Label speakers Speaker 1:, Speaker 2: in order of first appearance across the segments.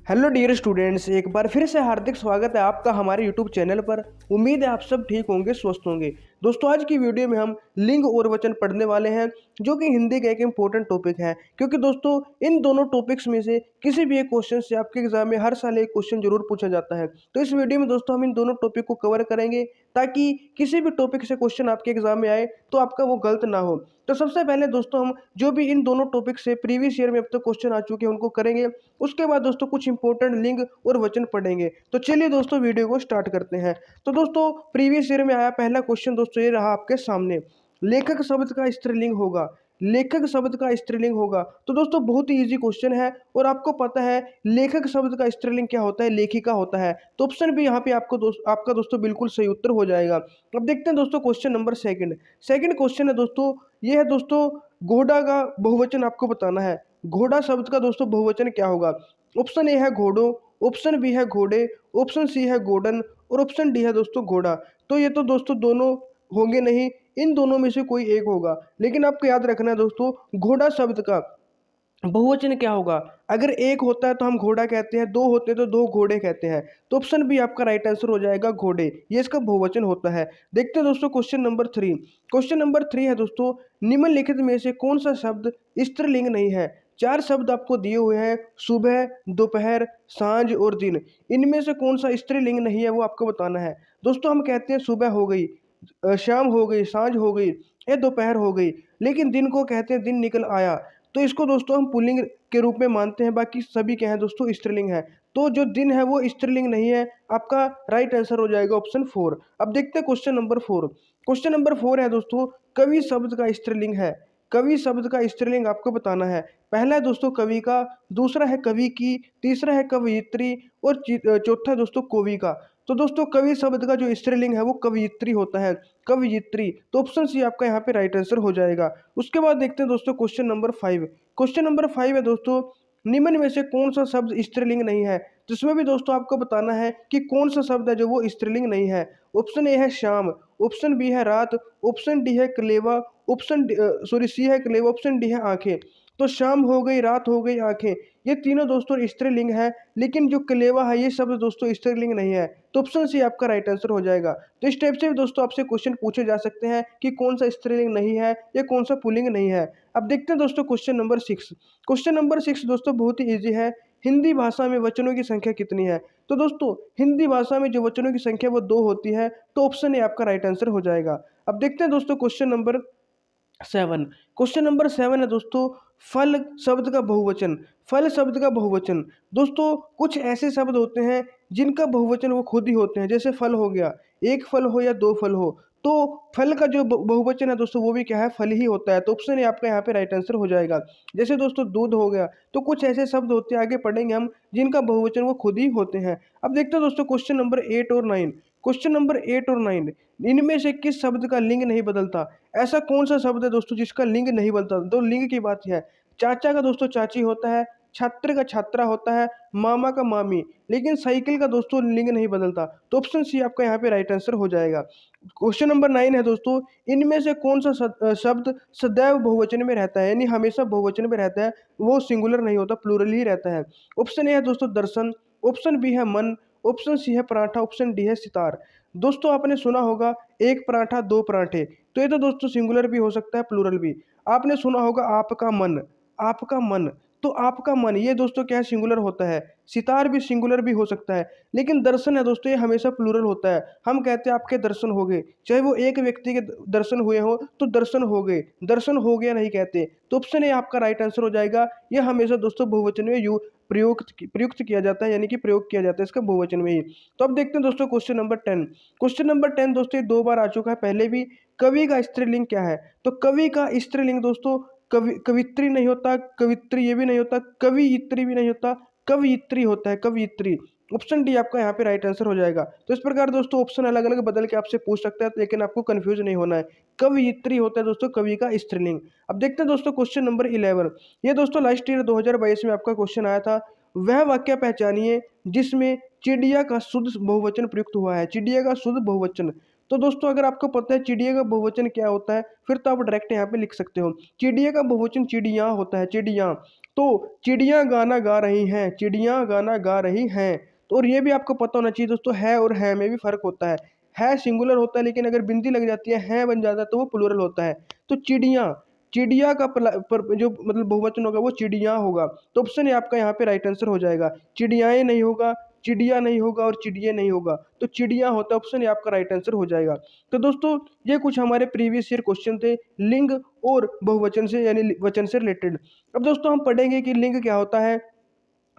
Speaker 1: Hello dear students, एक बार फिर से हार्दिक स्वागत है आपका हमारे यूट्यूब चैनल पर। उम्मीद है आप सब ठीक होंगे, स्वस्थ होंगे। दोस्तों, आज की वीडियो में हम लिंग और वचन पढ़ने वाले हैं, जो कि हिंदी का एक इम्पोर्टेंट टॉपिक है। क्योंकि दोस्तों, इन दोनों टॉपिक्स में से किसी भी एक क्वेश्चन से आपके एग्जाम में हर साल एक क्वेश्चन जरूर पूछा जाता है। तो इस वीडियो में दोस्तों हम इन दोनों टॉपिक को कवर करेंगे, ताकि किसी भी टॉपिक से क्वेश्चन आपके एग्जाम में आए तो आपका वो गलत ना हो। तो सबसे पहले दोस्तों हम जो भी इन दोनों टॉपिक से प्रीवियस ईयर में अब तक क्वेश्चन आ चुके हैं उनको करेंगे। उसके बाद दोस्तों कुछ इंपॉर्टेंट लिंग और वचन पढ़ेंगे। तो चलिए दोस्तों वीडियो को स्टार्ट करते हैं। तो दोस्तों, प्रीवियस ईयर में आया पहला क्वेश्चन दोस्तों ये रहा आपके सामने। लेखक शब्द का स्त्रीलिंग होगा। लेखक शब्द का स्त्रीलिंग होगा। तो दोस्तों बहुत ही इजी क्वेश्चन है, और आपको पता है लेखक शब्द का स्त्रीलिंग क्या होता है, लेखिका होता है। तो ऑप्शन भी यहाँ पे आपका दोस्तों बिल्कुल सही उत्तर हो जाएगा। अब देखते हैं दोस्तों question number second. Second question है दोस्तों, ये है दोस्तों घोड़ा का बहुवचन आपको बताना है। घोड़ा शब्द का दोस्तों बहुवचन क्या होगा। ऑप्शन ए है घोड़ों, ऑप्शन बी है घोड़े, ऑप्शन सी है घोड़न, और ऑप्शन डी है दोस्तों घोड़ा। तो ये तो दोस्तों दोनों होंगे नहीं, इन दोनों में से कोई एक होगा। लेकिन आपको याद रखना है दोस्तों, घोड़ा शब्द का बहुवचन क्या होगा। अगर एक होता है तो हम घोड़ा कहते हैं, दो होते हैं तो दो घोड़े कहते हैं। तो ऑप्शन बी आपका राइट आंसर हो जाएगा घोड़े, ये इसका बहुवचन होता है। देखते हैं दोस्तों question number three. Question number three है दोस्तों, निम्नलिखित में से कौन सा शब्द स्त्रीलिंग नहीं है। चार शब्द आपको दिए हुए हैं, सुबह, दोपहर, सांझ और दिन। इनमें से कौन सा स्त्रीलिंग नहीं है वो आपको बताना है। दोस्तों हम कहते हैं सुबह हो गई, शाम हो गई, सांझ हो गई, या दोपहर हो गई। लेकिन दिन को कहते हैं दिन निकल आया। तो इसको दोस्तों हम पुल्लिंग के रूप में मानते हैं, बाकी सभी क्या है दोस्तों स्त्रीलिंग है। तो जो दिन है वो स्त्रीलिंग नहीं है, आपका राइट आंसर हो जाएगा ऑप्शन फोर। अब देखते हैं question number four. Question number four है दोस्तों, कवि शब्द का स्त्रीलिंग है। कवि शब्द का स्त्रीलिंग आपको बताना है। पहला है दोस्तों कवि का, दूसरा है कवि की, तीसरा है कवयित्री, और चौथा है दोस्तों कोवि का। तो दोस्तों कवि शब्द का जो स्त्रीलिंग है वो कवयित्री होता है, कवयित्री। तो ऑप्शन सी आपका यहाँ पे राइट आंसर हो जाएगा। उसके बाद देखते हैं दोस्तों question number five. Question number five है दोस्तों, निम्न में से कौन सा शब्द स्त्रीलिंग नहीं है। जिसमें भी दोस्तों आपको बताना है कि कौन सा शब्द है जो वो स्त्रीलिंग नहीं है। ऑप्शन ए है शाम, ऑप्शन बी है रात, ऑप्शन डी है कलेवा, सी है कलेवा, ऑप्शन डी है आंखें। तो शाम हो गई, रात हो गई, आंखें, ये तीनों दोस्तों स्त्रीलिंग है। लेकिन जो कलेवा है ये शब्द दोस्तों स्त्रीलिंग नहीं है। तो ऑप्शन सी आपका राइट आंसर हो जाएगा। तो इस टाइप से भी दोस्तों आपसे क्वेश्चन पूछे जा सकते हैं कि कौन सा स्त्रीलिंग नहीं है या कौन सा पुल्लिंग नहीं है। अब देखते हैं दोस्तों question number six. Question number six दोस्तों बहुत ही ईजी है। हिंदी भाषा में वचनों की संख्या कितनी है। तो दोस्तों हिंदी भाषा में जो वचनों की संख्या वो दो होती है। तो ऑप्शन ए आपका राइट आंसर हो जाएगा। अब देखते हैं दोस्तों question number seven. Question number seven है दोस्तों, फल शब्द का बहुवचन। फल शब्द का बहुवचन दोस्तों, कुछ ऐसे शब्द होते हैं जिनका बहुवचन वो खुद ही होते हैं। जैसे फल हो गया, एक फल हो या दो फल हो, तो फल का जो बहुवचन है दोस्तों वो भी क्या है, फल ही होता है। तो ऑप्शन ए आपका यहाँ पे राइट आंसर हो जाएगा। जैसे दोस्तों दूध हो गया। तो कुछ ऐसे शब्द होते हैं, आगे पढ़ेंगे हम, जिनका बहुवचन वो खुद ही होते हैं। अब देखते हैं दोस्तों क्वेश्चन नंबर एट और नाइन। क्वेश्चन नंबर एट और नाइन, इनमें से किस शब्द का लिंग नहीं बदलता। ऐसा कौन सा शब्द है दोस्तों जिसका लिंग नहीं बदलता। दो लिंग की बात है। चाचा का दोस्तों चाची होता है, छात्र का छात्रा होता है, मामा का मामी। लेकिन साइकिल का दोस्तों लिंग नहीं बदलता। तो ऑप्शन सी आपका यहाँ पे राइट आंसर हो जाएगा। क्वेश्चन नंबर नाइन है दोस्तों, इनमें से कौन सा शब्द सदैव बहुवचन में रहता है, यानी हमेशा बहुवचन में रहता है, वो सिंगुलर नहीं होता, प्लूरल ही रहता है। ऑप्शन ए है दोस्तों दर्शन, ऑप्शन बी है मन, ऑप्शन सी है पराठा, ऑप्शन डी है सितार। दोस्तों आपने सुना होगा एक पराठा दो पराठे। तो ये तो दोस्तों सिंगुलर भी हो सकता है, प्लूरल भी। आपने सुना होगा आपका मन, आपका मन। तो आपका मन ये दोस्तों क्या है, सिंगुलर होता है। सितार भी सिंगुलर भी हो सकता है। लेकिन दर्शन है दोस्तों ये हमेशा प्लूरल होता है। हम कहते हैं आपके दर्शन हो गए, चाहे वो एक व्यक्ति के दर्शन हुए हो तो दर्शन हो गए, दर्शन हो गया नहीं कहते। तो ऑप्शन ए आपका राइट आंसर हो जाएगा। यह हमेशा दोस्तों बहुवचन में प्रयुक्त किया जाता है, यानी कि प्रयोग किया जाता है इसका बहुवचन में ही। तो अब देखते हैं दोस्तों question number ten. Question number ten दोस्तों ये दो बार आ चुका है पहले भी। कवि का स्त्रीलिंग क्या है। तो कवि का स्त्रीलिंग दोस्तों कवित्री नहीं होता, कवित्री ये भी नहीं होता, कवियित्री भी नहीं होता, कवियित्री होता है, कवियित्री। ऑप्शन डी आपका यहाँ पे राइट आंसर हो जाएगा। तो इस प्रकार दोस्तों ऑप्शन अलग अलग बदल के आपसे पूछ सकता है, लेकिन आपको कंफ्यूज नहीं होना है। कवियित्री होता है दोस्तों कवि का स्त्रीलिंग। अब देखते हैं दोस्तों क्वेश्चन नंबर 11। ये दोस्तों लास्ट ईयर 2022 में आपका क्वेश्चन आया था। वह वाक्य पहचानिए जिसमें चिड़िया का शुद्ध बहुवचन प्रयुक्त हुआ है। चिड़िया का शुद्ध बहुवचन। तो दोस्तों अगर आपको पता है चिड़िया का बहुवचन क्या होता है, फिर तो आप डायरेक्ट यहाँ पे लिख सकते हो। चिड़िया का बहुवचन चिड़िया होता है, चिड़िया। तो चिड़िया गाना गा रही हैं, चिड़िया गाना गा रही हैं। तो और ये भी आपको पता होना चाहिए दोस्तों, है और है में भी फर्क होता है सिंगुलर होता है, लेकिन अगर बिंदी लग जाती है बन जाता है तो वो प्लूरल होता है। तो चिड़िया, चिड़िया का जो मतलब बहुवचन होगा वो चिड़िया होगा। तो ऑप्शन ए आपका यहाँ पे राइट आंसर हो जाएगा। चिड़ियाएं नहीं होगा, चिड़िया नहीं होगा और चिड़िए नहीं होगा, तो चिड़िया होता है, ऑप्शन ए आपका राइट आंसर हो जाएगा। तो दोस्तों ये कुछ हमारे प्रीवियस ईयर क्वेश्चन थे लिंग और बहुवचन से यानी वचन से रिलेटेड। अब दोस्तों हम पढ़ेंगे कि लिंग क्या होता है,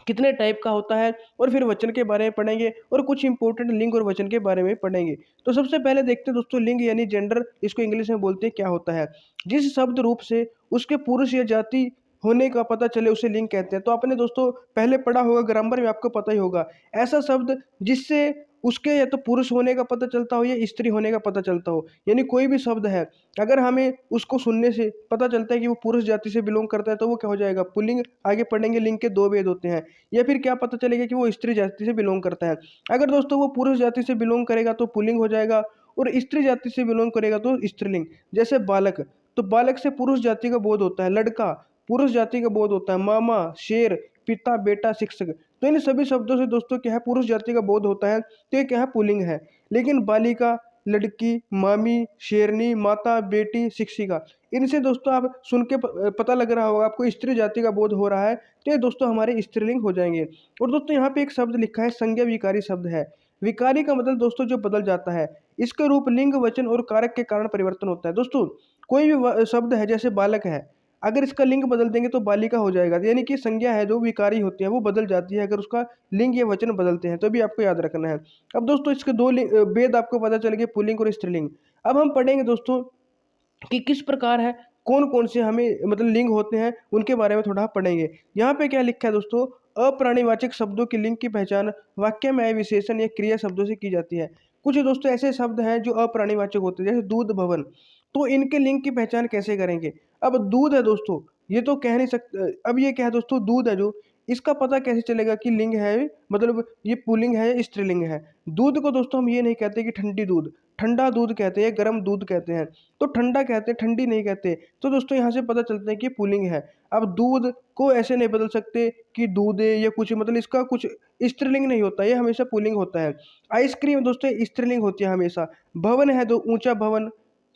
Speaker 1: कितने टाइप का होता है, और फिर वचन के बारे में पढ़ेंगे और कुछ इंपॉर्टेंट लिंग और वचन के बारे में पढ़ेंगे। तो सबसे पहले देखते हैं दोस्तों लिंग यानी जेंडर, इसको इंग्लिश में बोलते हैं, क्या होता है। जिस शब्द रूप से उसके पुरुष या जाति होने का पता चले उसे लिंग कहते हैं। तो आपने दोस्तों पहले पढ़ा होगा, ग्रामर में आपको पता ही होगा, ऐसा शब्द जिससे उसके या तो पुरुष होने का पता चलता हो या स्त्री होने का पता चलता हो। यानी कोई भी शब्द है, अगर हमें उसको सुनने से पता चलता है कि वो पुरुष जाति से बिलोंग करता है तो वो क्या हो जाएगा, पुल्लिंग। आगे पढ़ेंगे लिंग के दो भेद होते हैं। या फिर क्या पता चलेगा कि वो स्त्री जाति से बिलोंग करता है। अगर दोस्तों वो पुरुष जाति से बिलोंग करेगा तो पुल्लिंग हो जाएगा, और स्त्री जाति से बिलोंग करेगा तो स्त्रीलिंग। जैसे बालक, तो बालक से पुरुष जाति का बोध होता है। लड़का पुरुष जाति का बोध होता है। मामा, शेर, पिता, बेटा, शिक्षक, तो इन सभी शब्दों से दोस्तों क्या है, पुरुष जाति का बोध होता है, तो ये क्या है, पुल्लिंग है। लेकिन बालिका, लड़की, मामी, शेरनी, माता, बेटी, शिक्षिका, इनसे दोस्तों आप सुन के पता लग रहा होगा आपको स्त्री जाति का बोध हो रहा है, तो ये दोस्तों हमारे स्त्रीलिंग हो जाएंगे। और दोस्तों यहाँ पे एक शब्द लिखा है संज्ञा विकारी शब्द है। विकारी का मतलब दोस्तों जो बदल जाता है, इसका रूप लिंग, वचन और कारक के कारण परिवर्तन होता है। दोस्तों कोई भी शब्द है, जैसे बालक है, अगर इसका लिंग बदल देंगे तो बालिका हो जाएगा, यानी कि संज्ञा है जो विकारी होती है वो बदल जाती है अगर उसका लिंग या वचन बदलते हैं, तो भी आपको याद रखना है। अब दोस्तों इसके दो भेद आपको पता चल गए, पुल्लिंग और स्त्रीलिंग। अब हम पढ़ेंगे दोस्तों कि किस प्रकार है, कौन कौन से हमें मतलब लिंग होते हैं, उनके बारे में थोड़ा पढ़ेंगे। यहाँ पे क्या लिखा है दोस्तों, अप्राणीवाचक शब्दों के लिंग की पहचान वाक्य में आए विशेषण या क्रिया शब्दों से की जाती है। कुछ दोस्तों ऐसे शब्द हैं जो अप्राणीवाचक होते हैं, जैसे दूध, भवन, तो इनके लिंग की पहचान कैसे करेंगे। अब दूध है दोस्तों, ये तो कह नहीं सकते, अब ये क्या है दोस्तों, दूध है जो, इसका पता कैसे चलेगा कि लिंग है, मतलब ये पुल्लिंग है या स्त्रीलिंग है। दूध को दोस्तों हम ये नहीं कहते कि ठंडी दूध, ठंडा दूध कहते हैं, गर्म दूध कहते हैं, तो ठंडा कहते हैं, ठंडी नहीं कहते। तो दोस्तों यहाँ से पता चलता है कि पुल्लिंग है। अब दूध को ऐसे नहीं बदल सकते कि दूधे या कुछ, मतलब इसका कुछ स्त्रीलिंग नहीं होता, ये हमेशा पुल्लिंग होता है। आइसक्रीम दोस्तों स्त्रीलिंग होती है हमेशा। भवन है तो ऊंचा भवन,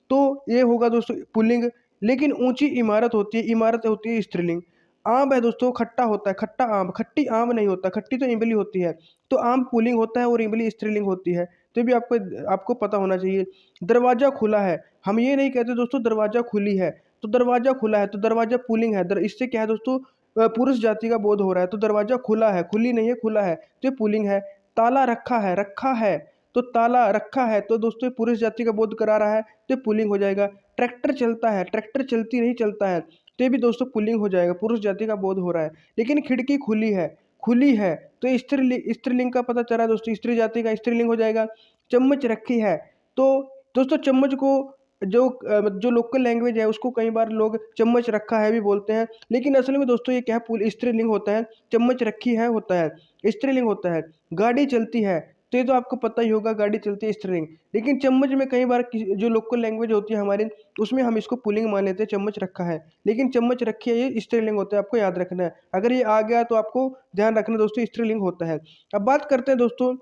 Speaker 1: तो ये होगा दोस्तों पुल्लिंग। लेकिन ऊंची इमारत होती है, इमारत होती है स्त्रीलिंग। आम है दोस्तों, खट्टा होता है, खट्टा आम, खट्टी आम नहीं होता, खट्टी तो इमली होती है, तो आम पुल्लिंग होता है और इमली स्त्रीलिंग होती है, तो ये भी आपको आपको पता होना चाहिए। दरवाजा खुला है, हम ये नहीं कहते दोस्तों दरवाजा खुली है, तो दरवाजा खुला है तो दरवाजा पुल्लिंग है। इससे क्या है दोस्तों, पुरुष जाति का बोध हो रहा है, तो दरवाजा खुला है, खुली नहीं है, खुला है, तो ये पुल्लिंग है। ताला रखा है, रखा है, तो ताला रखा है, तो दोस्तों ये पुरुष जाति का बोध करा रहा है, तो ये पुल्लिंग हो जाएगा। ट्रैक्टर चलता है, ट्रैक्टर चलती नहीं, चलता है, तो ये भी दोस्तों पुल्लिंग हो जाएगा, पुरुष जाति का बोध हो रहा है। लेकिन खिड़की खुली है, खुली है, तो ये स्त्रीलिंग का पता चला दोस्तों, स्त्री जाति का स्त्रीलिंग हो जाएगा। चम्मच रखी है, तो दोस्तों चम्मच को जो लोकल लैंग्वेज है उसको कई बार लोग चम्मच रखा है भी बोलते हैं, लेकिन असल में दोस्तों ये क्या है, स्त्रीलिंग होता है। चम्मच रखी है होता है, स्त्रीलिंग होता है। गाड़ी चलती है, तो ये तो आपको पता ही होगा, गाड़ी चलती है स्त्रीलिंग। लेकिन चम्मच में कई बार जो लोकल लैंग्वेज होती है हमारी, उसमें हम इसको पुल्लिंग मान लेते हैं, चम्मच रखा है, लेकिन चम्मच रखी है ये स्त्रीलिंग होता है, आपको याद रखना है। अगर ये आ गया तो आपको ध्यान रखना दोस्तों, स्त्रीलिंग होता है। अब बात करते हैं दोस्तों,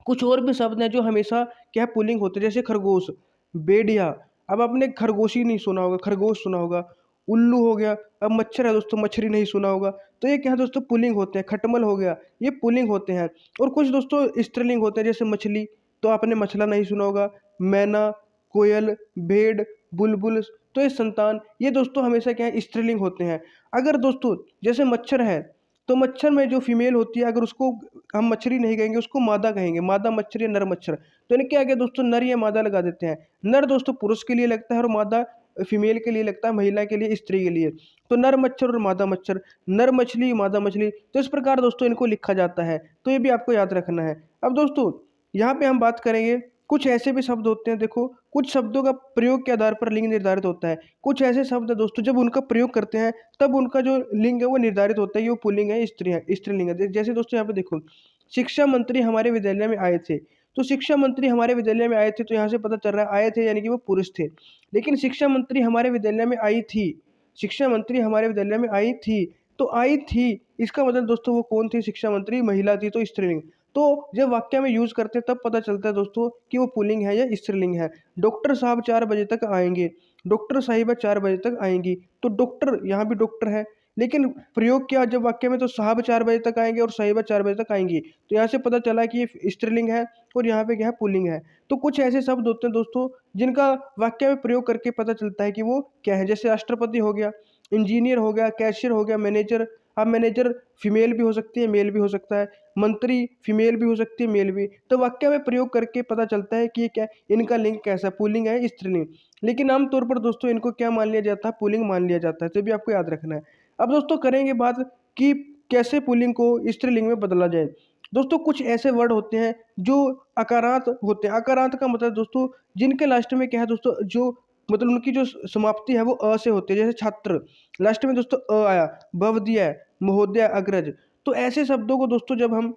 Speaker 1: कुछ और भी शब्द हैं जो हमेशा क्या है, पुल्लिंग होते हैं, जैसे खरगोश, भेड़िया। अब आपने खरगोशी नहीं सुना होगा, खरगोश सुना होगा। उल्लू हो गया। अब मच्छर है दोस्तों, मछली नहीं सुना होगा, तो ये क्या है दोस्तों, पुल्लिंग होते हैं। खटमल हो गया, ये पुल्लिंग होते हैं। और कुछ दोस्तों स्त्रीलिंग होते हैं, जैसे मछली, तो आपने मछला नहीं सुना होगा। मैना, कोयल, भेड़, बुलबुल, तो ये संतान, ये दोस्तों हमेशा क्या है, स्त्रीलिंग होते हैं। अगर दोस्तों जैसे मच्छर है, तो मच्छर में जो फीमेल होती है, अगर उसको हम मछली नहीं कहेंगे, उसको मादा कहेंगे, मादा मच्छर या नर मच्छर। तो इनके आगे दोस्तों नर या मादा लगा देते हैं। नर दोस्तों पुरुष के लिए लगता है और मादा फीमेल के लिए लगता है, महिला के लिए, स्त्री के लिए। तो नर मच्छर और मादा मच्छर, नर मछली, मादा मछली, तो इस प्रकार दोस्तों इनको लिखा जाता है, तो ये भी आपको याद रखना है। अब दोस्तों यहाँ पे हम बात करेंगे, कुछ ऐसे भी शब्द होते हैं, देखो कुछ शब्दों का प्रयोग के आधार पर लिंग निर्धारित होता है। कुछ ऐसे शब्द है दोस्तों, जब उनका प्रयोग करते हैं तब उनका जो लिंग है वो निर्धारित होता है कि वो पुल्लिंग है, स्त्री है, स्त्रीलिंग है। जैसे दोस्तों यहाँ पे देखो, शिक्षा मंत्री हमारे विद्यालय में आए थे, तो शिक्षा मंत्री हमारे विद्यालय में आए थे, तो यहाँ से पता चल रहा है आए थे यानी कि वो पुरुष थे। लेकिन शिक्षा मंत्री हमारे विद्यालय में आई थी, शिक्षा मंत्री हमारे विद्यालय में आई थी, तो आई थी इसका मतलब दोस्तों वो कौन थी? शिक्षा मंत्री महिला थी, तो स्त्रीलिंग। तो जब वाक्य में यूज करते हैं तब पता चलता है दोस्तों कि वो पुल्लिंग है या स्त्रीलिंग है। डॉक्टर साहब 4 बजे तक आएंगे, डॉक्टर साहिबा 4 बजे तक आएंगी, तो डॉक्टर यहाँ भी डॉक्टर है, लेकिन प्रयोग किया जब वाक्य में तो साहब 4 बजे तक आएंगे और साहिबा 4 बजे तक आएंगी, तो यहाँ से पता चला कि ये स्त्रीलिंग है और यहाँ पे क्या है? पुल्लिंग है। तो कुछ ऐसे शब्द होते हैं दोस्तों जिनका वाक्य में प्रयोग करके पता चलता है कि वो क्या है। जैसे राष्ट्रपति हो गया, इंजीनियर हो गया, कैशियर हो गया, मैनेजर। अब मैनेजर फीमेल भी हो सकती है, मेल भी हो सकता है, मंत्री फीमेल भी हो सकती है, मेल भी। तो वाक्य में प्रयोग करके पता चलता है कि ये क्या, इनका लिंग कैसा, पुल्लिंग है स्त्रीलिंग। लेकिन आमतौर पर दोस्तों इनको क्या मान लिया जाता है? पुल्लिंग मान लिया जाता है, तो भी आपको याद रखना है। अब दोस्तों करेंगे बात कि कैसे पुल्लिंग को स्त्रीलिंग में बदला जाए। दोस्तों कुछ ऐसे वर्ड होते हैं जो अकारांत होते हैं। अकारांत का मतलब दोस्तों जिनके लास्ट में क्या है दोस्तों, जो मतलब उनकी जो समाप्ति है वो अ से होती है। जैसे छात्र, लास्ट में दोस्तों अ आया, भवदीय, महोदय, अग्रज। तो ऐसे शब्दों को दोस्तों जब हम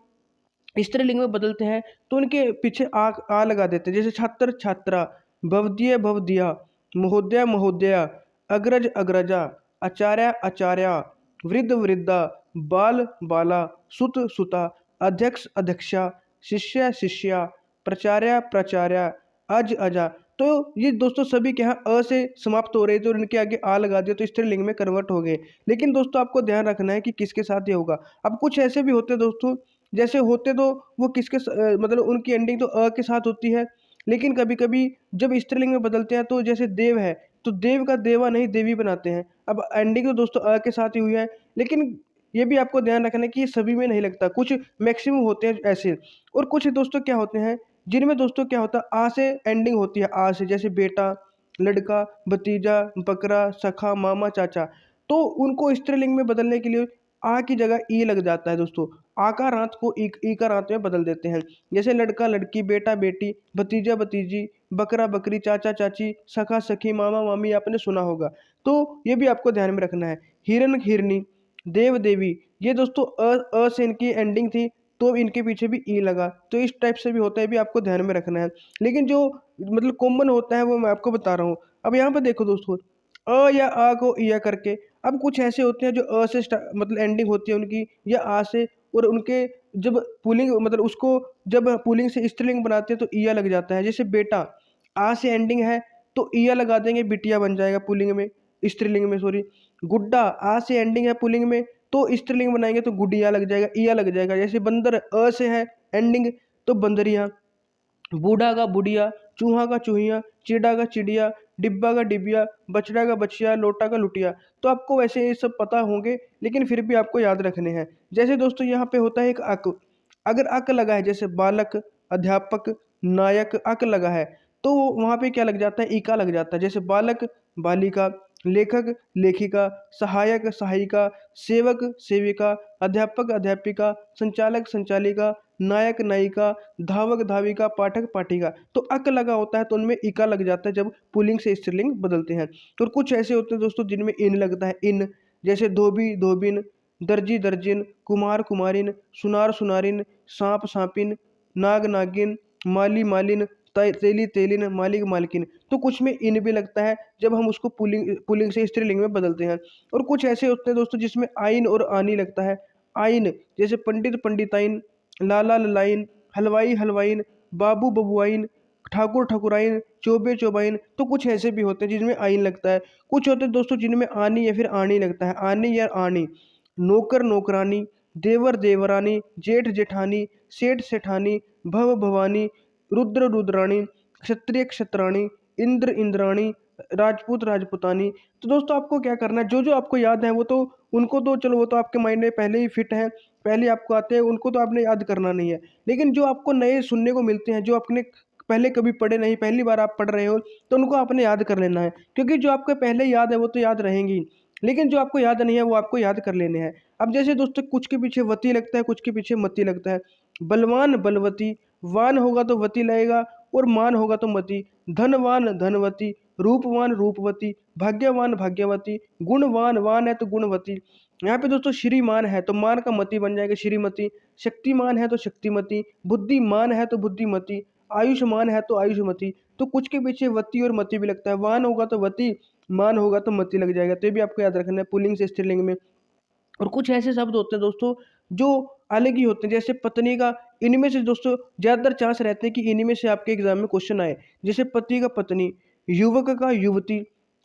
Speaker 1: स्त्रीलिंग में बदलते हैं तो उनके पीछे आ लगा देते हैं। जैसे छात्र, छात्रा, भवदीय, भवदिया, महोदय, महोदया, अग्रज, अग्रजा, आचार्य, आचार्या, वृद्ध, वृद्धा, बाल, बाला, सुत, सुता, अध्यक्ष, अध्यक्षा, शिष्य, शिष्या, प्राचार्य, प्राचार्या, अज, अजा। तो ये दोस्तों सभी क्या है? अ से समाप्त हो रहे थे और इनके आगे आ लगा दिया तो स्त्रीलिंग में कन्वर्ट हो गए। लेकिन दोस्तों आपको ध्यान रखना है कि किसके साथ ये होगा। अब कुछ ऐसे भी होते हैं दोस्तों, जैसे होते तो वो मतलब उनकी एंडिंग तो अ के साथ होती है, लेकिन कभी कभी जब स्त्रीलिंग में बदलते हैं तो जैसे देव है तो देव का देवा नहीं देवी बनाते हैं। अब एंडिंग तो दोस्तों अ के साथ ही हुई है, लेकिन ये भी आपको ध्यान रखना है कि ये सभी में नहीं लगता, कुछ मैक्सिमम होते हैं ऐसे। और कुछ दोस्तों क्या होते हैं जिनमें दोस्तों क्या होता है, आ से एंडिंग होती है, आ से। जैसे बेटा, लड़का, भतीजा, बकरा, सखा, मामा, चाचा। तो उनको स्त्रीलिंग में बदलने के लिए आ की जगह ई लग जाता है दोस्तों। आकारांत को ईकारांत में बदल देते हैं। जैसे लड़का, लड़की, बेटा, बेटी, भतीजा, भतीजी, बकरा, बकरी, चाचा, चाची, सखा, सखी, मामा, मामी, आपने सुना होगा। तो ये भी आपको ध्यान में रखना है। हिरन, हिरनी, देव, देवी, ये दोस्तों अ से इनकी एंडिंग थी तो इनके पीछे भी ई लगा, तो इस टाइप से भी होता है, भी आपको ध्यान में रखना है। लेकिन जो मतलब कॉमन होता है वो मैं आपको बता रहा हूँ। अब यहाँ पे देखो दोस्तों, अ या आ को इया करके। अब कुछ ऐसे होते हैं जो अ से मतलब एंडिंग होती है उनकी, या आ से, और उनके जब पुलिंग मतलब उसको जब पुलिंग से स्त्रीलिंग बनाते हैं तो इया लग जाता है। जैसे बेटा, आ से एंडिंग है तो इया लगा देंगे, बिटिया बन जाएगा पुलिंग में, स्त्रीलिंग में सॉरी। गुड्डा, आ से एंडिंग है पुलिंग में तो स्त्रीलिंग बनाएंगे तो गुडिया लग जाएगा, इया लग जाएगा। जैसे बंदर, अ से है एंडिंग तो बंदरिया। बूढ़ा का बुढ़िया, चूहा का चूहिया, चिड़ा का चिड़िया, डिब्बा का डिबिया, बछड़ा का बछिया, लोटा का लुटिया। तो आपको वैसे ये सब पता होंगे, लेकिन फिर भी आपको याद रखने हैं। जैसे दोस्तों यहाँ पे होता है एक अक। अगर अक लगा है, जैसे बालक, अध्यापक, नायक, अक लगा है तो वहाँ पे क्या लग जाता है? इका लग जाता है। जैसे बालक, बालिका, लेखक, लेखिका, सहायक, सहायिका, सेवक, सेविका, अध्यापक, अध्यापिका, संचालक, संचालिका, नायक, नायिका, धावक, धाविका, पाठक, पाठिका। तो अक लगा होता है तो उनमें इका लग जाता है जब पुल्लिंग से स्त्रीलिंग बदलते हैं। और कुछ ऐसे होते हैं दोस्तों जिनमें इन लगता है, इन। जैसे धोबी, धोबिन, दर्जी, दर्जिन, कुम्हार, कुम्हारिन, सुनार, सुनारिन, सांप, सांपिन, नाग, नागिन, माली, मालिन, तेली, तेलिन, मालिक, मालकिन। तो कुछ में इन भी लगता है जब हम उसको पुल्लिंग से स्त्रीलिंग में बदलते हैं। और कुछ ऐसे होते हैं दोस्तों जिसमें आइन और आनी लगता है। आइन, जैसे पंडित, पंडिताइन, लाला, ललाइन, हलवाई, हलवाइन, बाबू, बबुआइन, ठाकुर, ठकुराइन, चौबे, चौबाइन। तो कुछ ऐसे भी होते हैं जिनमें आइन लगता है। कुछ होते हैं दोस्तों जिनमें आनी या फिर आनी लगता है, आनी या आनी। नौकर, नौकरानी, देवर, देवरानी, जेठ, जेठानी, सेठ, सेठानी, भव, भवानी, रुद्र, रुद्राणी, क्षत्रिय, क्षत्राणी, इंद्र, इंद्राणी, राजपूत, राजपुतानी। तो दोस्तों आपको क्या करना है, जो जो आपको याद है वो तो उनको तो चलो वो तो आपके माइंड में पहले ही फिट है, पहले ही आपको आते हैं, उनको तो आपने याद करना नहीं है। लेकिन जो आपको नए सुनने को मिलते हैं, जो आपने पहले कभी पढ़े नहीं, पहली बार आप पढ़ रहे हो, तो उनको आपने याद कर लेना है। क्योंकि जो आपको पहले याद है वो तो याद रहेंगी, लेकिन जो आपको याद नहीं है वो आपको याद कर लेने हैं। अब जैसे दोस्तों कुछ के पीछे वती लगता है, कुछ के पीछे मती लगता है। बलवान, बलवती, वान होगा तो वती लगेगा और मान होगा तो मती। धनवान, धनवती, रूपवान, रूपवती, भाग्यवान, भाग्यवती, गुणवान, वान है तो गुणवती। यहाँ पे दोस्तों श्रीमान है तो मान का मति बन जाएगा श्रीमती, शक्तिमान है तो शक्तिमती, बुद्धिमान है तो बुद्धिमती, आयुष्मान है तो आयुष्मती। तो कुछ के पीछे वती और मति भी लगता है, वान होगा तो वती, मान होगा तो मति लग जाएगा। तो ये भी आपको याद रखना है पुल्लिंग से स्त्रीलिंग में। और कुछ ऐसे शब्द होते हैं दोस्तों जो अलग ही होते हैं, जैसे पत्नी का, इनमें से दोस्तों ज़्यादातर चांस रहते हैं कि इनमें से आपके एग्जाम में क्वेश्चन आए। जैसे पति का पत्नी, युवक का युवती,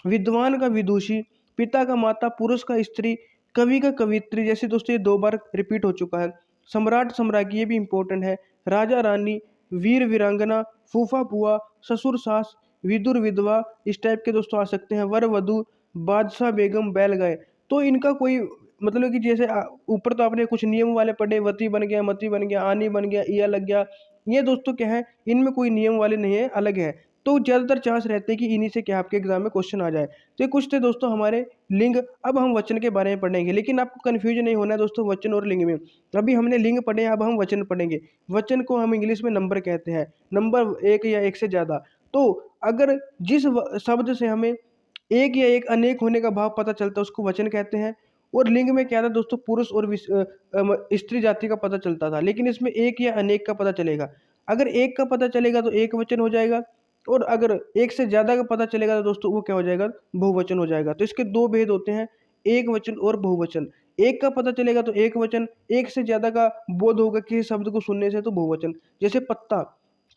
Speaker 1: विद्वान का विदुषी, पिता का माता, पुरुष का स्त्री, कवि का कवित्री। जैसे दोस्तों ये 2 बार रिपीट हो चुका है। सम्राट सम्राज्ञी, ये भी इंपॉर्टेंट है। राजा रानी, वीर वीरांगना, फूफा फुआ, ससुर सास, विदुर विधवा, इस टाइप के दोस्तों आ सकते हैं। वर वधु, बादशाह बेगम, बैल गाय। तो इनका कोई मतलब कि जैसे ऊपर तो आपने कुछ नियम वाले पढ़े, वती बन गया, मती बन गया, आनी बन गया, ईया लग गया। ये दोस्तों क्या है, इनमें कोई नियम वाले नहीं है, अलग है। तो ज़्यादातर चांस रहते हैं कि इन्हीं से क्या आपके एग्जाम में क्वेश्चन आ जाए। तो ये कुछ थे दोस्तों हमारे लिंग। अब हम वचन के बारे में पढ़ेंगे, लेकिन आपको कन्फ्यूज नहीं होना है दोस्तों वचन और लिंग में। अभी हमने लिंग पढ़े, अब हम वचन पढ़ेंगे। वचन को हम इंग्लिश में नंबर कहते हैं, नंबर एक या एक से ज़्यादा। तो अगर जिस शब्द से हमें एक या एक अनेक होने का भाव पता चलता है उसको वचन कहते हैं। और लिंग में क्या था दोस्तों, पुरुष और स्त्री जाति का पता चलता था, लेकिन इसमें एक या अनेक का पता चलेगा। अगर एक का पता चलेगा तो एक वचन हो जाएगा, और अगर एक से ज्यादा का पता चलेगा तो दोस्तों वो क्या हो जाएगा, बहुवचन हो जाएगा। तो इसके 2 भेद होते हैं, एक वचन और बहुवचन। एक का पता चलेगा तो एक वचन, एक से ज्यादा का बोध होगा किसी शब्द को सुनने से तो बहुवचन। जैसे पत्ता,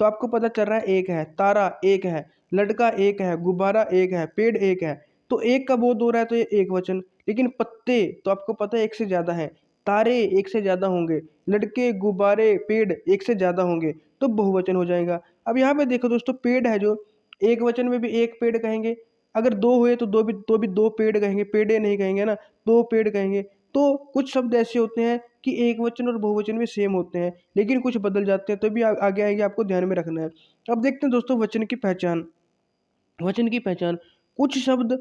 Speaker 1: तो आपको पता चल रहा है एक है, तारा एक है, लड़का एक है, गुब्बारा एक है, पेड़ एक है। तो एक का बोध हो रहा है तो ये एक वचन। लेकिन पत्ते तो आपको पता है एक से ज्यादा है, तारे एक से ज्यादा होंगे, लड़के, गुब्बारे, पेड़ एक से ज्यादा होंगे, तो बहुवचन हो जाएगा। अब यहाँ पे देखो दोस्तों, पेड़ है जो एक वचन में भी एक पेड़ कहेंगे, अगर 2 हुए तो दो भी 2 पेड़ कहेंगे, पेड़े नहीं कहेंगे ना, 2 पेड़ कहेंगे। तो कुछ शब्द ऐसे होते हैं कि एक वचन और बहुवचन में सेम होते हैं, लेकिन कुछ बदल जाते हैं, तो भी आगे आएंगे, आपको ध्यान में रखना है। अब देखते हैं दोस्तों वचन की पहचान। वचन की पहचान, कुछ शब्द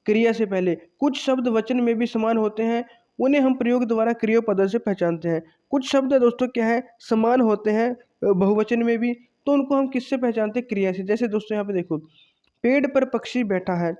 Speaker 1: क्रिया से पहले, कुछ शब्द वचन में भी समान होते हैं, उन्हें हम प्रयोग द्वारा क्रियापद से पहचानते हैं। कुछ शब्द दोस्तों क्या है, समान होते हैं बहुवचन में भी, तो उनको हम किससे पहचानते हैं, क्रिया से। जैसे दोस्तों यहाँ पे देखो, पेड़ पर पक्षी बैठा है,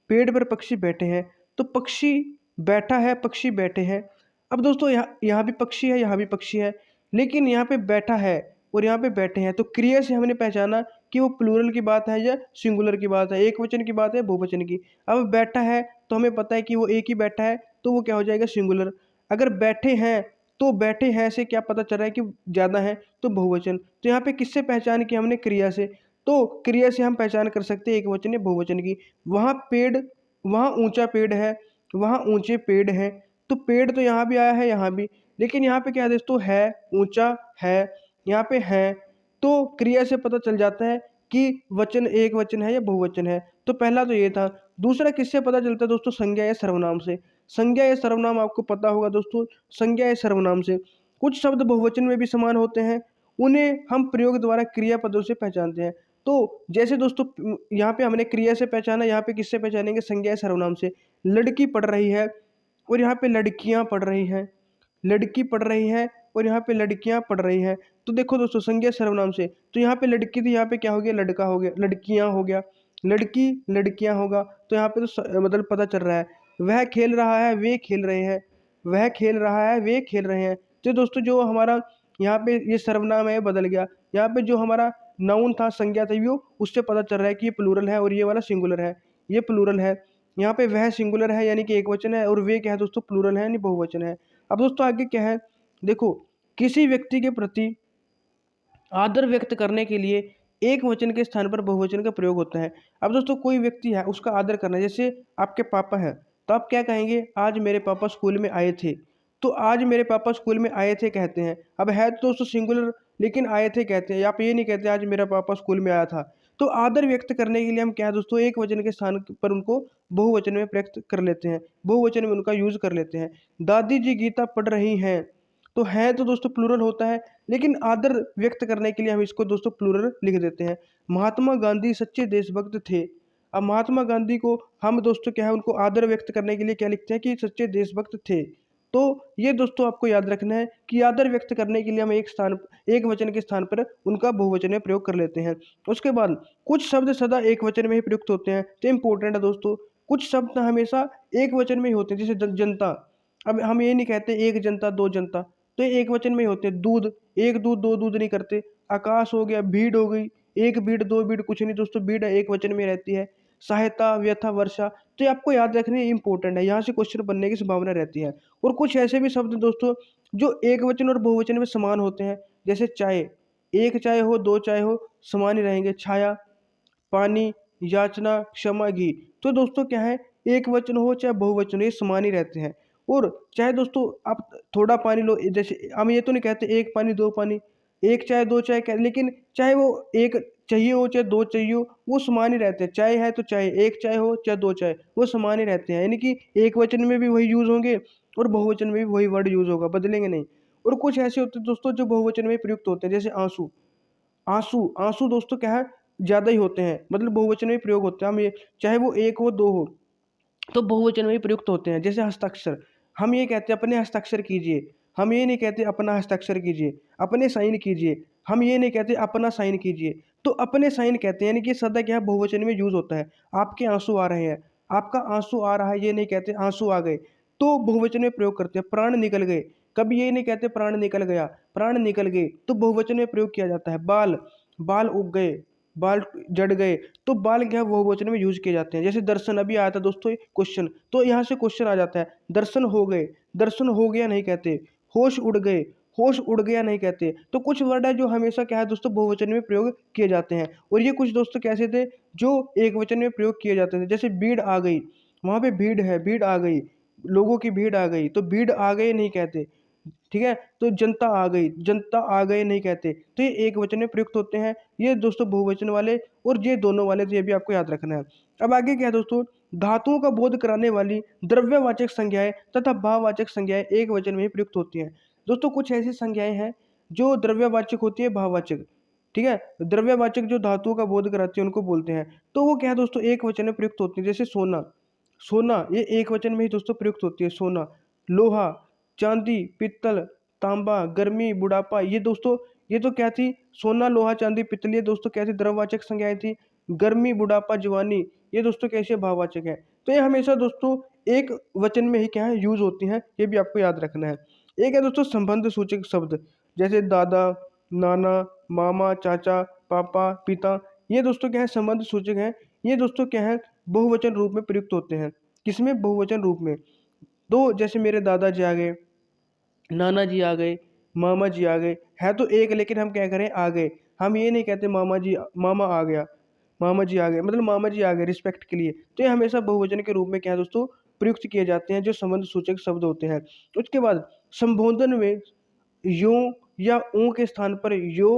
Speaker 1: पेड़ पर पक्षी बैठे हैं, तो पक्षी बैठा है, पक्षी बैठे हैं। अब दोस्तों यहाँ यहाँ भी पक्षी है, यहाँ भी पक्षी है, लेकिन यहाँ पे बैठा है और यहाँ पे बैठे हैं, तो क्रिया से हमने पहचाना कि वो प्लूरल की बात है या सिंगुलर की बात है, एक वचन की बात है, बहुवचन की। अब बैठा है तो हमें पता है कि वो एक ही बैठा है, तो वो क्या हो जाएगा, सिंगुलर। अगर बैठे हैं तो बैठे हैं से क्या पता चल रहा है कि ज़्यादा है, तो बहुवचन। तो यहाँ पे किससे पहचान की हमने, क्रिया से। तो क्रिया से हम पहचान कर सकते हैं एक वचन या बहुवचन की। वहाँ पेड़, वहाँ ऊंचा पेड़ है, वहाँ ऊंचे पेड़ हैं, तो पेड़ तो यहाँ भी आया है, यहाँ भी, लेकिन यहाँ पे क्या है दोस्तों, है, ऊंचा है, यहाँ पे है। तो क्रिया से पता चल जाता है कि वचन एक वचन है या बहुवचन है। तो पहला तो ये था। दूसरा किससे पता चलता है दोस्तों, संज्ञा या सर्वनाम से। संज्ञा या सर्वनाम आपको पता होगा दोस्तों, संज्ञा या सर्वनाम से कुछ शब्द बहुवचन में भी समान होते हैं, उन्हें हम प्रयोग द्वारा क्रियापदों से पहचानते हैं। तो जैसे दोस्तों यहाँ पे हमने क्रिया से पहचाना, यहाँ पे किससे पहचानेंगे, संज्ञा या सर्वनाम से। लड़की पढ़ रही है और यहाँ पे लड़कियाँ पढ़ रही हैं, लड़की पढ़ रही है और यहाँ पे लड़कियां पढ़ रही हैं। तो देखो दोस्तों, संज्ञा सर्वनाम से, तो यहाँ पे लड़की थी, यहाँ पे क्या हो गया, लड़का हो गया, लड़कियां हो गया, लड़की लड़कियां होगा। तो यहाँ पे तो मतलब पता चल रहा है। वह खेल रहा है, वे खेल रहे हैं, वह खेल रहा है, वे खेल रहे हैं। तो दोस्तों जो हमारा यहाँ पे ये सर्वनाम है, बदल गया। यहाँ पे जो हमारा नाउन था, संज्ञा थी, वो उससे पता चल रहा है कि ये प्लूरल है और ये वाला सिंगुलर है, ये प्लूरल है। यहाँ पे वह सिंगुलर है यानी कि एक वचन है, और वे क्या है दोस्तों, प्लूरल है यानी बहुवचन है। अब दोस्तों आगे क्या है, देखो, किसी व्यक्ति के प्रति आदर व्यक्त करने के लिए एक वचन के स्थान पर बहुवचन का प्रयोग होता है। अब दोस्तों कोई व्यक्ति है, उसका आदर करना है, जैसे आपके पापा हैं, तो आप क्या कहेंगे, आज मेरे पापा स्कूल में आए थे। तो आज मेरे पापा स्कूल में आए थे कहते हैं। अब है तो दोस्तों सिंगुलर, लेकिन आए थे कहते हैं, आप ये नहीं कहते आज मेरा पापा स्कूल में आया था। तो आदर व्यक्त करने के लिए हम क्या है दोस्तों, एक वचन के स्थान पर उनको बहुवचन में प्रयुक्त कर लेते हैं, बहुवचन में उनका यूज कर लेते हैं। दादी जी गीता पढ़ रही हैं, तो है तो दोस्तों प्लूरल होता है, लेकिन आदर व्यक्त करने के लिए हम इसको दोस्तों प्लूरल लिख देते हैं। महात्मा गांधी सच्चे देशभक्त थे। अब महात्मा गांधी को हम दोस्तों क्या है, उनको आदर व्यक्त करने के लिए क्या लिखते हैं कि सच्चे देशभक्त थे। तो ये दोस्तों आपको याद रखना है कि आदर व्यक्त करने के लिए हम एक वचन के स्थान पर उनका बहुवचन में प्रयोग कर लेते हैं। उसके बाद कुछ शब्द सदा एक वचन में ही प्रयुक्त होते हैं, तो इंपॉर्टेंट है दोस्तों। कुछ शब्द हमेशा एक वचन में ही होते हैं, जैसे जनता। अब हम ये नहीं कहते एक जनता दो जनता, तो ये एक वचन में ही होते हैं। दूध, एक दूध दो दूध नहीं करते। आकाश हो गया, भीड़ हो गई, एक भीड़ दो भीड़ कुछ नहीं दोस्तों, भीड़ एक वचन में रहती है। सहायता, व्यथा, वर्षा, तो ये आपको याद रखना इंपॉर्टेंट है, यहाँ से क्वेश्चन बनने की संभावना रहती है। और कुछ ऐसे भी शब्द दोस्तों जो एक वचन और बहुवचन में समान होते हैं, जैसे चाय, एक चाय हो दो चाय हो समान ही रहेंगे। छाया, पानी, याचना, क्षमा, घी, तो दोस्तों क्या है, एक वचन हो चाहे बहुवचन हो ये समान ही रहते हैं। और चाहे दोस्तों आप थोड़ा पानी लो, जैसे हम ये तो नहीं कहते एक पानी दो पानी, एक चाय दो चाय कह, लेकिन चाहे वो एक चाहिए हो चाहे दो चाहिए हो वो समान ही रहते हैं। चाय है तो चाय, एक चाय हो चाहे दो चाय, वो समान ही रहते हैं। यानी कि एक वचन में भी वही यूज होंगे और बहुवचन में भी वही वर्ड यूज होगा, बदलेंगे नहीं। और कुछ ऐसे होते हैं दोस्तों जो बहुवचन में प्रयुक्त होते हैं, जैसे आंसू। आंसू, आंसू दोस्तों क्या है, ज्यादा ही होते हैं, मतलब बहुवचन में प्रयोग होते हैं। हम ये चाहे वो एक हो दो हो तो बहुवचन में ही प्रयुक्त होते हैं। जैसे हस्ताक्षर, हम ये कहते हैं अपने हस्ताक्षर कीजिए, हम ये नहीं कहते अपना हस्ताक्षर कीजिए। अपने साइन कीजिए, हम ये नहीं कहते अपना साइन कीजिए। तो अपने साइन कहते हैं, यानी कि सदा क्या है, बहुवचन में यूज होता है। आपके आंसू आ रहे हैं, आपका आंसू आ रहा है, ये नहीं कहते आंसू आ गए, तो बहुवचन में प्रयोग करते हैं। प्राण निकल गए, कभी ये नहीं कहते प्राण निकल गया, प्राण निकल गए, तो बहुवचन में प्रयोग किया जाता है। बाल, बाल उग गए, बाल जड़ गए, तो बाल क्या है बहुवचन में यूज किए जाते हैं। जैसे दर्शन, अभी आया था दोस्तों क्वेश्चन, तो यहाँ से क्वेश्चन आ जाता है, दर्शन हो गए, दर्शन हो गया नहीं कहते। होश उड़ गए, होश उड़ गया नहीं कहते। तो कुछ वर्ड है जो हमेशा क्या है दोस्तों बहुवचन में प्रयोग किए जाते हैं। और ये कुछ दोस्तों कैसे थे जो एक वचन में प्रयोग किए जाते थे, जैसे भीड़ आ गई, वहां पे भीड़ है, भीड़ आ गई, लोगों की भीड़ आ गई, तो भीड़ आ गए नहीं कहते। ठीक है, तो जनता आ गई, जनता आ गए नहीं कहते, तो ये एक वचन में प्रयुक्त होते हैं। ये दोस्तों बहुवचन वाले और ये दोनों वाले, तो ये भी आपको याद रखना है। अब आगे क्या है दोस्तों, धातुओं का बोध कराने वाली द्रव्यवाचक संज्ञाएं तथा भाववाचक संज्ञाएं एक वचन में ही प्रयुक्त होती हैं। दोस्तों कुछ ऐसी संज्ञाएं हैं जो द्रव्यवाचक होती है, भाववाचक। ठीक है, द्रव्यवाचक जो धातुओं का बोध कराती है उनको बोलते हैं, तो वो क्या है दोस्तों एक वचन में प्रयुक्त होती है। जैसे सोना, सोना ये एक वचन में ही दोस्तों प्रयुक्त होती है, सोना। लोहा, चांदी, पित्तल, तांबा, गर्मी, बुढ़ापा, ये दोस्तों ये तो क्या थी, सोना, लोहा, चांदी, पित्तल, ये दोस्तों कैसी द्रववाचक संज्ञाएं थी। गर्मी, बुढ़ापा, जवानी, ये दोस्तों कैसे भाववाचक है। तो ये हमेशा दोस्तों एक वचन में ही क्या है यूज होती हैं, ये भी आपको याद रखना है। एक है दोस्तों संबंध सूचक शब्द, जैसे दादा, नाना, मामा, चाचा, पापा, पिता, ये दोस्तों क्या है संबंध सूचक हैं। ये दोस्तों क्या है बहुवचन रूप में प्रयुक्त होते हैं। किसमें, बहुवचन रूप में। दो, जैसे मेरे दादाजी आ गए, नाना जी आ गए, मामा जी आ गए, है तो एक लेकिन हम क्या करें आ गए। हम ये नहीं कहते मामा जी, मामा आ गया, मामा जी आ गए, मतलब मामा जी आ गए रिस्पेक्ट के लिए। तो ये हमेशा बहुवचन के रूप में क्या है दोस्तों प्रयुक्त किए जाते हैं, जो संबंध सूचक शब्द होते हैं। उसके बाद संबोधन में यो या ओ के स्थान पर यो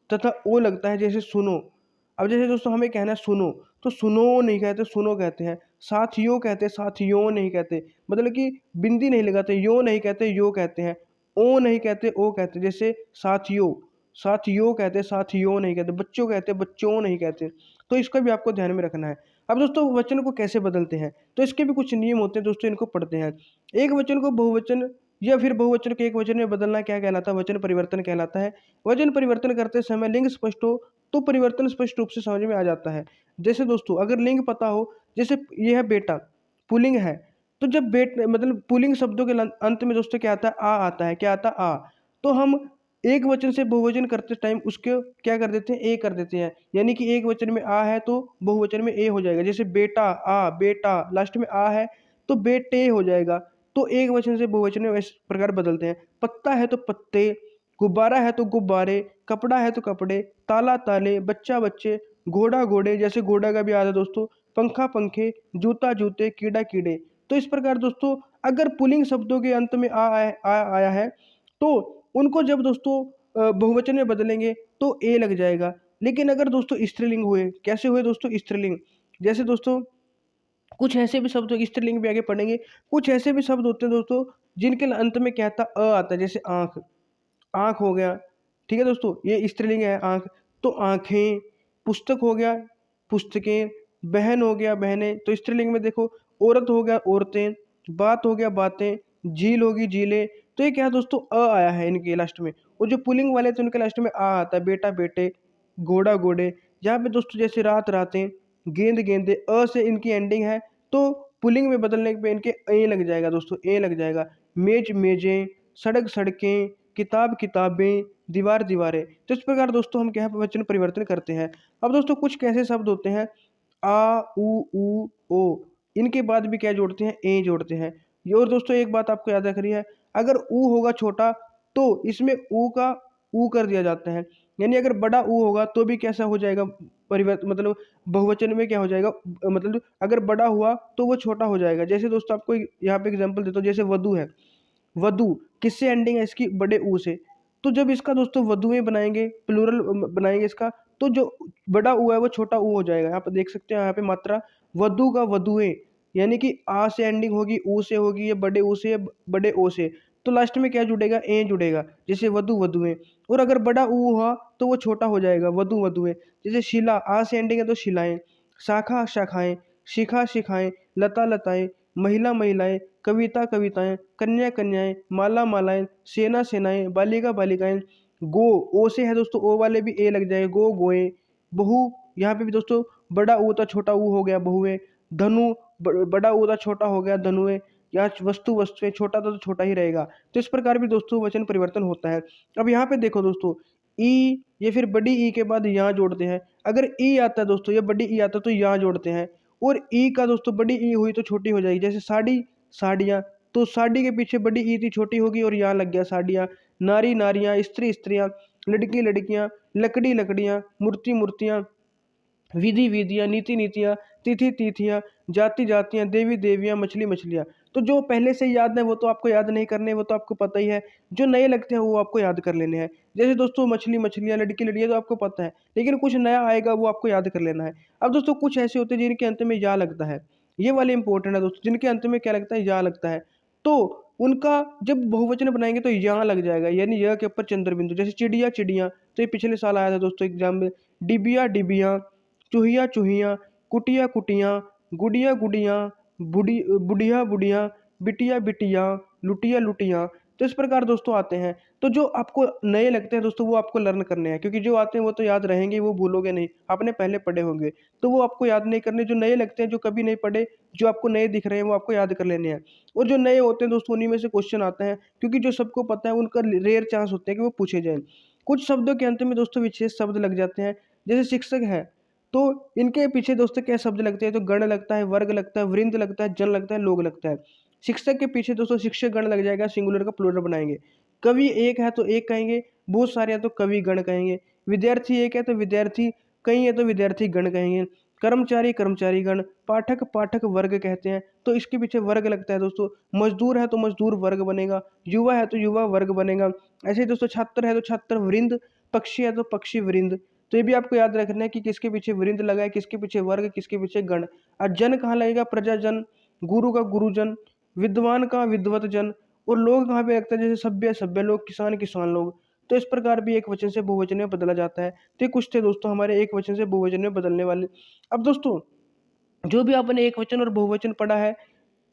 Speaker 1: तथा ओ लगता है, जैसे सुनो। अब जैसे दोस्तों हमें कहना है सुनो, तो सुनो नहीं कहते, सुनो कहते हैं। साथियों कहते हैं, साथियों नहीं कहते, मतलब कि बिंदी नहीं लगाते, यो नहीं कहते, यो कहते हैं। ओ नहीं कहते, ओ कहते, जैसे साथियों, साथियों कहते, साथियों नहीं कहते। बच्चों कहते, बच्चों नहीं कहते। तो इसका भी आपको ध्यान में रखना है। अब दोस्तों वचन को कैसे बदलते हैं, तो इसके भी कुछ नियम होते हैं दोस्तों, इनको पढ़ते हैं। एक वचन को बहुवचन या फिर बहुवचन के एक वचन में बदलना क्या कहलाता है, वचन परिवर्तन कहलाता है। वचन परिवर्तन करते समय लिंग स्पष्ट हो तो परिवर्तन स्पष्ट रूप से समझ में आ जाता है। जैसे दोस्तों अगर लिंग पता हो, जैसे ये है बेटा, पुल्लिंग है, तो जब मतलब पुल्लिंग शब्दों के अंत में दोस्तों क्या आता है, आ आता है। क्या आता है, आ। तो हम एक वचन से बहुवचन करते टाइम उसके क्या कर देते हैं, ए कर देते हैं। यानी कि एक वचन में आ है तो बहुवचन में ए हो जाएगा। जैसे बेटा, आ, बेटा, लास्ट में आ है तो बेटे हो जाएगा। तो एक वचन से बहुवचन में इस प्रकार बदलते हैं। पत्ता है तो पत्ते, गुब्बारा है तो गुब्बारे, कपड़ा है तो कपड़े, ताला ताले, बच्चा बच्चे, घोड़ा घोड़े, जैसे घोड़ा का भी आता है दोस्तों, पंखा पंखे, जूता जूते, कीड़ा कीड़े। तो इस प्रकार दोस्तों अगर पुल्लिंग शब्दों के अंत में आया है तो उनको जब दोस्तों बहुवचन में बदलेंगे तो ए लग जाएगा। लेकिन अगर दोस्तों स्त्रीलिंग हुए, कैसे हुए दोस्तों, स्त्रीलिंग, जैसे दोस्तों कुछ ऐसे भी शब्द स्त्रीलिंग भी आगे पढ़ेंगे। कुछ ऐसे भी शब्द होते हैं दोस्तों जिनके अंत में क्या आता है, अ आता है। जैसे आंख, आंख हो गया। ठीक है दोस्तों, ये स्त्रीलिंग है आंख, तो आंखें। पुस्तक हो गया, पुस्तकें। बहन हो गया, बहनें, तो स्त्रीलिंग में देखो। औरत हो गया, औरतें। बात हो गया, बातें। झील होगी, झीलें। तो ये क्या है दोस्तों, अ आया है इनके लास्ट में। और जो पुलिंग वाले थे उनके लास्ट में आ आता है। बेटा बेटे, घोड़ा घोड़े। यहाँ पे दोस्तों जैसे रात रातें, गेंद गेंदे, अ से इनकी एंडिंग है, तो पुलिंग में बदलने पे इनके ए लग जाएगा दोस्तों, ए लग जाएगा। मेज मेजें, सड़क सड़कें, किताब किताबें, दीवार दीवारें। तो इस प्रकार दोस्तों हम क्या है वचन परिवर्तन करते हैं। अब दोस्तों कुछ कैसे शब्द होते हैं, आ उ ओ, इनके बाद भी क्या जोड़ते हैं, ए जोड़ते हैं। ये और दोस्तों एक बात आपको याद रखनी है, अगर ऊ होगा छोटा तो इसमें ऊ का ऊ कर दिया जाता है, यानी अगर बड़ा ऊ होगा तो भी कैसा हो जाएगा, परिवर्तन मतलब बहुवचन में क्या हो जाएगा, मतलब अगर बड़ा हुआ तो वो छोटा हो जाएगा। जैसे दोस्तों आपको यहाँ पे एग्जांपल देता हूँ, जैसे वधु है, वधु किससे एंडिंग है इसकी, बड़े ऊ से। तो जब इसका दोस्तों वधुएं बनाएंगे, प्लूरल बनाएंगे इसका, तो जो बड़ा ऊ है वो छोटा ऊ हो जाएगा। यहाँ पे देख सकते हैं, यहाँ पे मात्रा वधु का वधुएं, यानी कि आ से एंडिंग होगी, ऊ से होगी, या बड़े ऊ से, या बड़े ओ से, तो लास्ट में क्या जुड़ेगा, ए जुड़ेगा, जैसे वधु वधुएं। और अगर बड़ा ऊ हुआ तो वो छोटा हो जाएगा, वधु वधुएं। जैसे शिला, आ से एंडिंग है तो शिलाएं, शाखा शाखाएं, शिखा शिखाएं, लता लताएं, महिला महिलाएं, कविता कविताएं, कन्या कन्याएं, माला मालाएं, सेना सेनाएं, बालिका बालिकाएं। गो, ओ से है दोस्तों, ओ वाले भी ए लग जाए, गो गोए। बहु, यहाँ पे भी दोस्तों बड़ा ऊ था छोटा ऊ हो गया, बहुए। धनु, बड़ा ऊ था छोटा हो गया, धनुए। या वस्तु वस्तुएं, छोटा था तो छोटा ही रहेगा। तो इस प्रकार भी दोस्तों वचन परिवर्तन होता है। अब यहाँ पे देखो दोस्तों, ई, ये फिर बड़ी ई के बाद यहाँ जोड़ते हैं। अगर ई आता है दोस्तों, या बड़ी ई आता है तो यहाँ जोड़ते हैं। और ई का दोस्तों बड़ी ई हुई तो छोटी हो जाएगी, जैसे साड़ी, साड़ियाँ, तो साड़ी के पीछे बड़ी ई थी, छोटी होगी और यहाँ लग गया साड़ियाँ। नारी नारियाँ, स्त्री स्त्रियाँ, लड़की लड़कियाँ, लकड़ी लकड़ियाँ, मूर्ति मूर्तियाँ, विधि विधियाँ, नीति नीतियाँ, तिथि तिथियाँ, जाति जातियाँ, देवी देवियाँ, मछली मछलियाँ। तो जो पहले से याद है वो तो आपको याद नहीं करने, वो तो आपको पता ही है। जो नए लगते हैं वो आपको याद कर लेने हैं। जैसे दोस्तों मछली मछलियाँ, लड़की लड़कियाँ तो आपको पता है, लेकिन कुछ नया आएगा वो आपको याद कर लेना है। अब दोस्तों कुछ ऐसे होते हैं जिनके अंत में या लगता है, ये वाले इंपॉर्टेंट है दोस्तों, जिनके अंत में क्या लगता है, या लगता है, तो उनका जब बहुवचन बनाएंगे तो यहाँ लग जाएगा, यानी यह के ऊपर चंद्र बिंदु। जैसे चिड़िया चिड़िया, तो ये पिछले साल आया था दोस्तों एग्जाम में। डिबिया डिबिया, चूहिया चूहिया, कुटिया कुटिया, गुड़िया गुड़िया, बुढ़िया बुढ़िया, बिटिया बिटिया, लुटिया लुटिया। तो इस प्रकार दोस्तों आते हैं। तो जो आपको नए लगते हैं दोस्तों वो आपको लर्न करने हैं, क्योंकि जो आते हैं वो तो याद रहेंगे, वो भूलोगे नहीं, आपने पहले पढ़े होंगे, तो वो आपको याद नहीं करने। जो नए लगते हैं, जो कभी नहीं पढ़े, जो आपको नए दिख रहे हैं, वो आपको याद कर लेने हैं। और जो नए होते हैं दोस्तों उन्हीं में से क्वेश्चन आते हैं, क्योंकि जो सबको पता है उनका रेयर चांस होते हैं कि वो पूछे जाए। कुछ शब्दों के अंत में दोस्तों विशेष शब्द लग जाते हैं, जैसे शिक्षक है, तो इनके पीछे दोस्तों क्या शब्द लगते हैं, तो गण लगता है, वर्ग लगता है, वृंद लगता है, जन लगता है, लोग लगता है। शिक्षक के पीछे दोस्तों शिक्षक गण लग जाएगा, सिंगुलर का प्लूरल बनाएंगे। कवि एक है तो एक कहेंगे, बहुत सारे हैं तो कवि गण कहेंगे। विद्यार्थी एक है तो विद्यार्थी कई है तो विद्यार्थी गण कहेंगे। कर्मचारी कर्मचारी गण, पाठक पाठक वर्ग कहते हैं, तो इसके पीछे वर्ग लगता है दोस्तों। मजदूर है तो मजदूर वर्ग बनेगा, युवा है तो युवा वर्ग बनेगा। ऐसे ही दोस्तों छात्र है तो छात्र वृंद, पक्षी है तो पक्षी वृंद। तो ये भी आपको याद रखना है कि किसके पीछे वृंद लगा है, किसके पीछे वर्ग, किसके पीछे गण। और जन कहाँ लगेगा, प्रजाजन, गुरु का गुरुजन, विद्वान का विद्वत जन। और लोग कहाँ पे लगता है, जैसे सभ्य सभ्य लोग, किसान किसान लोग। तो इस प्रकार भी एक वचन से बहुवचन में बदला जाता है। तो ये कुछ थे दोस्तों हमारे एक वचन से बहुवचन में बदलने वाले। अब दोस्तों जो भी आपने एक वचन और बहुवचन पढ़ा है,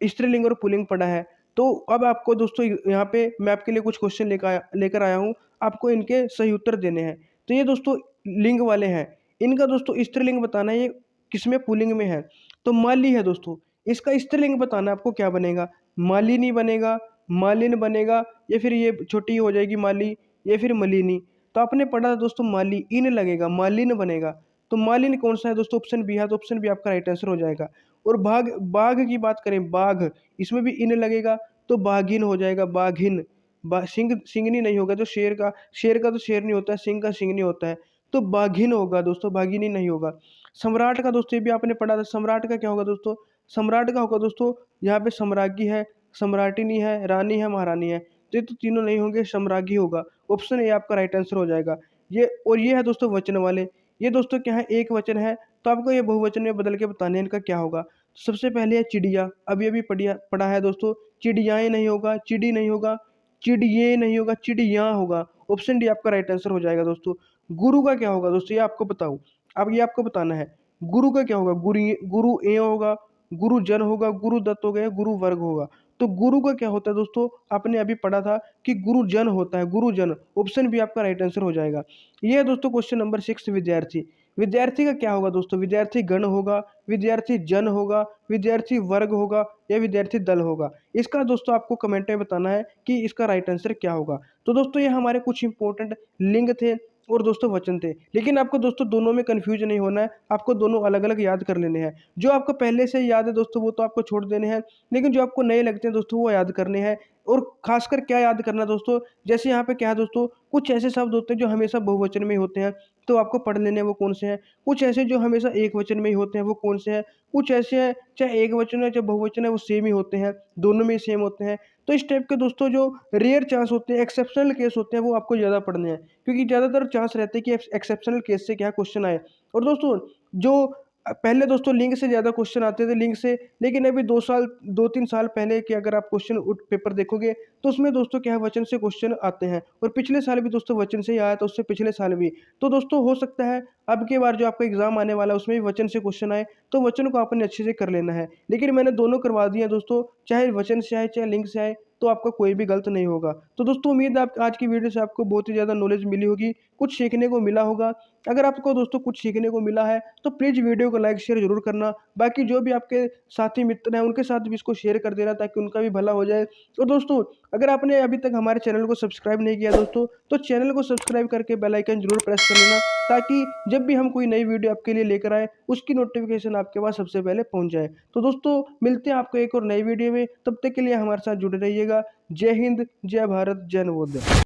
Speaker 1: स्त्रीलिंग और पुल्लिंग पढ़ा है, तो अब आपको दोस्तों यहाँ पे मैं आपके लिए कुछ क्वेश्चन लेकर आया हूँ, आपको इनके सही उत्तर देने हैं। तो ये दोस्तों लिंग वाले हैं, इनका दोस्तों स्त्रीलिंग बताना है, ये किसमें, पुल्लिंग में है। तो माली है दोस्तों, इसका स्त्रीलिंग बताना है, आपको क्या बनेगा, मालिनी बनेगा, मालिन बनेगा, या फिर ये छोटी हो जाएगी माली, या फिर मलिनी। तो आपने पढ़ा था दोस्तों माली, इन लगेगा, मालिन बनेगा। तो मालिन कौन सा है दोस्तों, ऑप्शन बी है, तो ऑप्शन बी आपका राइट आंसर हो जाएगा। और बाघ, बाघ की बात करें, बाघ, इसमें भी इन लगेगा, तो बाघिन हो जाएगा, बाघिन। सिंह, सिंगनी नहीं होगा, तो शेर का तो शेर नहीं होता है, सिंह का सिंह नहीं होता है, तो बाघिन होगा दोस्तों, बाघिनी नहीं होगा। सम्राट का दोस्तों ये भी आपने पढ़ा था, सम्राट का क्या होगा दोस्तों, सम्राट का होगा दोस्तों, यहाँ पे सम्राज्ञी है, सम्राटिनी है, रानी है, महारानी है, तो ये तो तीनों नहीं होंगे, सम्राज्ञी होगा। ऑप्शन ए आपका राइट आंसर हो जाएगा। ये और ये है दोस्तों वचन वाले, ये दोस्तों क्या है, एक वचन है, तो आपको ये बहुवचन में बदल के बताने इनका क्या होगा। सबसे पहले है चिड़िया, अब ये भी पढ़ा है दोस्तों, चिड़ियाएं नहीं होगा, चिड़ी नहीं होगा, चिड़िए नहीं होगा, चिड़िया होगा। ऑप्शन डी आपका राइट आंसर हो जाएगा दोस्तों। गुरु का क्या होगा दोस्तों, ये आपको बताऊं, अब ये आपको बताना है। गुरु का क्या होगा, गुरु ए होगा, गुरु जन होगा, गुरु दत्त हो गया, गुरु वर्ग होगा। तो गुरु का क्या होता है दोस्तों, आपने अभी पढ़ा था कि गुरुजन होता है, गुरुजन। ऑप्शन बी आपका राइट आंसर हो जाएगा। ये है दोस्तों क्वेश्चन नंबर 6, विद्यार्थी। विद्यार्थी का क्या होगा दोस्तों? विद्यार्थी गण होगा, विद्यार्थी जन होगा, विद्यार्थी वर्ग होगा या विद्यार्थी दल होगा? इसका दोस्तों आपको कमेंट में बताना है कि इसका राइट आंसर क्या होगा। तो दोस्तों ये हमारे कुछ इंपॉर्टेंट लिंग थे और दोस्तों वचन थे। लेकिन आपको दोस्तों दोनों में कन्फ्यूज नहीं होना है, आपको दोनों अलग-अलग याद कर लेने हैं। जो आपको पहले से याद है दोस्तों वो तो आपको छोड़ देने हैं, लेकिन जो आपको नए लगते हैं दोस्तों वो याद करने हैं। और खासकर क्या याद करना दोस्तों, जैसे यहाँ पे क्या है दोस्तों, कुछ ऐसे शब्द होते हैं जो हमेशा बहुवचन में ही होते हैं, तो आपको पढ़ लेने हैं वो कौन से हैं। कुछ ऐसे जो हमेशा एक वचन में ही होते हैं वो कौन से हैं। कुछ ऐसे हैं चाहे एक वचन है चाहे बहुवचन है वो सेम ही होते हैं, दोनों में ही सेम होते हैं। तो इस टाइप के दोस्तों जो रेयर चांस होते हैं, एक्सेप्शनल केस होते हैं, वो आपको ज़्यादा पढ़ने हैं, क्योंकि ज़्यादातर चांस रहते हैं कि एक्सेप्शनल केस से क्या क्वेश्चन आए। और दोस्तों जो पहले दोस्तों लिंग से ज़्यादा क्वेश्चन आते थे लिंग से, लेकिन अभी 2-3 साल पहले के अगर आप क्वेश्चन पेपर देखोगे तो उसमें दोस्तों क्या है वचन से क्वेश्चन आते हैं। और पिछले साल भी दोस्तों वचन से ही आया था, उससे पिछले साल भी। तो दोस्तों हो सकता है अब की बार जो आपका एग्जाम आने वाला है उसमें भी वचन से क्वेश्चन आए, तो वचन को आपने अच्छे से कर लेना है। लेकिन मैंने दोनों करवा दिए दोस्तों, चाहे वचन से आए चाहे लिंग से आए, तो आपका कोई भी गलत नहीं होगा। तो दोस्तों उम्मीद है आप आज की वीडियो से आपको बहुत ही ज़्यादा नॉलेज मिली होगी, कुछ सीखने को मिला होगा। अगर आपको दोस्तों कुछ सीखने को मिला है तो प्लीज़ वीडियो को लाइक शेयर ज़रूर करना। बाकी जो भी आपके साथी मित्र हैं उनके साथ भी इसको शेयर कर देना ताकि उनका भी भला हो जाए। और दोस्तों अगर आपने अभी तक हमारे चैनल को सब्सक्राइब नहीं किया दोस्तों, तो चैनल को सब्सक्राइब करके बेल आइकन ज़रूर प्रेस कर लेना, ताकि जब भी हम कोई नई वीडियो आपके लिए लेकर आए उसकी नोटिफिकेशन आपके पास सबसे पहले पहुंच जाए। तो दोस्तों मिलते हैं आपको एक और नई वीडियो में, तब तक के लिए हमारे साथ जुड़े रहिएगा। जय हिंद, जय भारत, जय नवोदय।